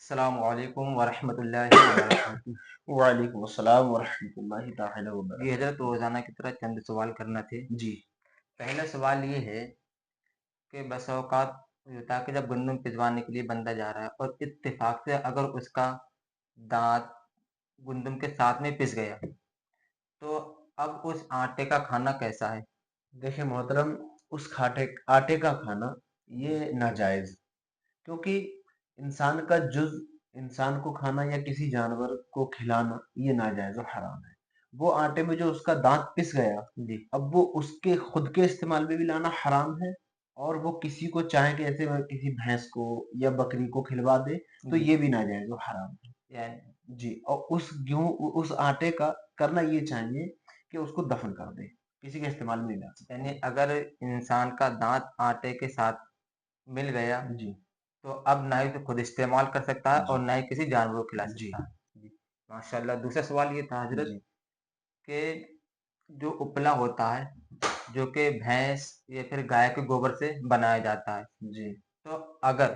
अस्सलामुअलैकुम वरहमतुल्लाहि वबरकातुहू। वालेकुम अस्सलाम वरहमतुल्लाहि ताला जी वबरकातुहू। हज़रत, रोज़ाना की तरह चंद सवाल करना थे। जी, पहला सवाल ये है कि बस औक़ात ये होता है कि जब गंदम पिसवाने के लिए बंदा जा रहा है और इत्तेफ़ाक से अगर उसका दाँत गंदम के साथ में पिस गया, तो अब उस आटे का खाना कैसा है? देखिए मोहतरम, उस खाटे आटे का खाना जी, ये नाजायज़, क्योंकि इंसान का जुज़ इंसान को खाना या किसी जानवर को खिलाना ये नाजायज़ और हराम है। वो आटे में जो उसका दाँत पिस गया, जी, अब वो उसके खुद के इस्तेमाल में भी लाना हराम है और वो किसी को चाहे कि ऐसे में किसी भैंस को या बकरी को खिलवा दे, तो जी, ये भी नाजायज़ और हराम है। यानी जी, और उस आटे का करना ये चाहिए कि उसको दफ़न कर दें, किसी के इस्तेमाल में नहीं ला सकते। यानी अगर इंसान का दाँत आटे के साथ मिल गया, जी, तो अब ना ही तो खुद इस्तेमाल कर सकता है और जी, ना ही किसी जानवर को खिला जी, सकता है। जी, माशाअल्लाह। दूसरा सवाल ये था हज़रत जी, कि जो उपला होता है, जो कि भैंस या फिर गाय के गोबर से बनाया जाता है, जी, तो अगर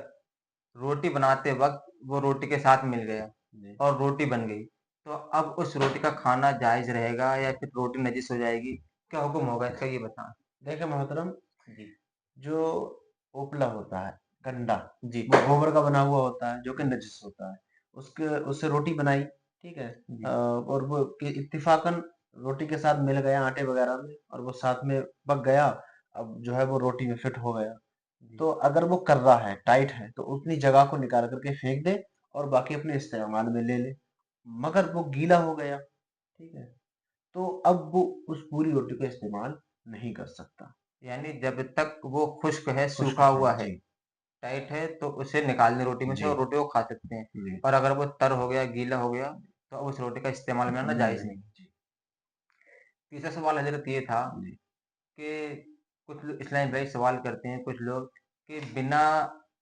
रोटी बनाते वक़्त वो रोटी के साथ मिल गया जी। और रोटी बन गई, तो अब उस रोटी का खाना जायज़ रहेगा या फिर रोटी नजिस हो जाएगी? क्या हुक्म होगा इसका, ये बताएँ? देखिए मोहतरम, जी, जो उपला होता है, कंडा, जी, वो गोबर का बना हुआ होता है, जो कि नजिस होता है। उसके उससे रोटी बनाई, ठीक है? जी, और वो कि इत्तिफ़ाक़न रोटी के साथ मिल गया आटे वग़ैरह में और वो साथ में पक गया, अब जो है वो रोटी में फिट हो गया। जी, तो अगर वो कर्रा है, टाइट है, तो उतनी जगह को निकाल कर के फेंक दे और बाकी अपने इस्तेमाल में ले ले। मगर वो गीला हो गया, ठीक है? तो अब वो उस पूरी रोटी का इस्तेमाल नहीं कर सकता। यानी जब तक वो खुश्क है, खुश्क सूखा है। हुआ है, जी, टाइट है, तो उसे निकाल दें रोटी में से जी, और रोटी को खा सकते हैं। जी। और अगर वो तर हो गया, गीला हो गया, तो उस रोटी का इस्तेमाल में आना जायज़ नहीं, नहीं। जी, तीसरा सवाल हज़रत ये था जी। कि कुछ लोग इस्लामी भाई सवाल करते हैं, कुछ लोग, कि बिना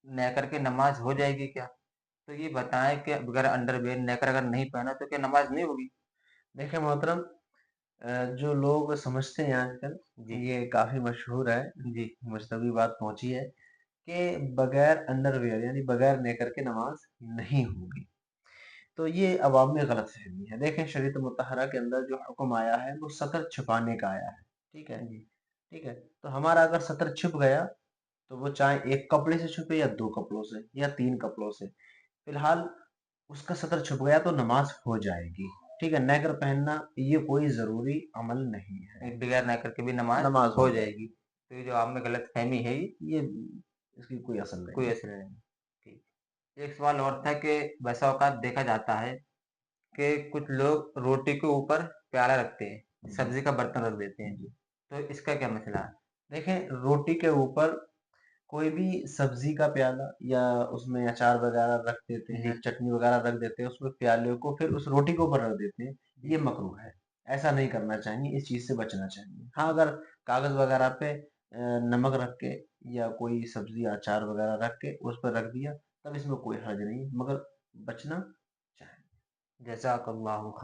नेकर के नमाज़ हो जाएगी क्या? तो ये बताएँ कि बगैर अंडरवियर नेकर अगर नहीं पहना तो क्या नमाज़ नहीं होगी? देखिए मोहतरम, जो लोग समझते हैं आजकल, जी, ये काफ़ी मशहूर है, जी, मुझ तक भी बात पहुँची है कि बगैर अंडरवियर यानी बगैर नेकर के नमाज़ नहीं होगी। तो ये अवाम में गलतफ़हमी है। देखें, शरीयत मुतहरा के अंदर जो हुक्म आया है, वो सतर छुपाने का आया है, ठीक है? जी, ठीक है? तो हमारा अगर सतर छुप गया, तो वो चाहे 1 कपड़े से छुपे या 2 कपड़ों से या 3 कपड़ों से। फिलहाल उसका सतर छुप गया तो नमाज़ हो जाएगी, ठीक है? नेकर पहनना ये कोई ज़रूरी अमल नहीं है, बगैर नेकर के भी नमाज़ नमाज़ हो हो जाएगी। जाएगी। तो ये जो आप में गलतफ़हमी है, ये ये इसकी कोई असर नहीं कोई है। असर नहीं। ठीक। एक सवाल और था कि बसा औक़ात देखा जाता है कि कुछ लोग रोटी के ऊपर प्याला रखते हैं, जी, सब्ज़ी का बर्तन रख देते हैं। जी। तो इसका क्या मसला है? देखें, रोटी के ऊपर कोई भी सब्ज़ी का प्याला या उसमें अचार वग़ैरह रख देते हैं, जी, चटनी वग़ैरह रख देते हैं, उसमें प्याले को फिर उस रोटी के ऊपर रख देते हैं, ये जी, मकरूह है। ऐसा नहीं करना चाहिए, इस चीज़ से बचना चाहिए। हाँ, अगर कागज़ वग़ैरह पे नमक रख के या कोई सब्ज़ी, अचार वग़ैरह रख के उस पर रख दिया, तब इसमें कोई हर्ज नहीं है, मगर बचना चाहिए। जज़ाकल्लाहु ख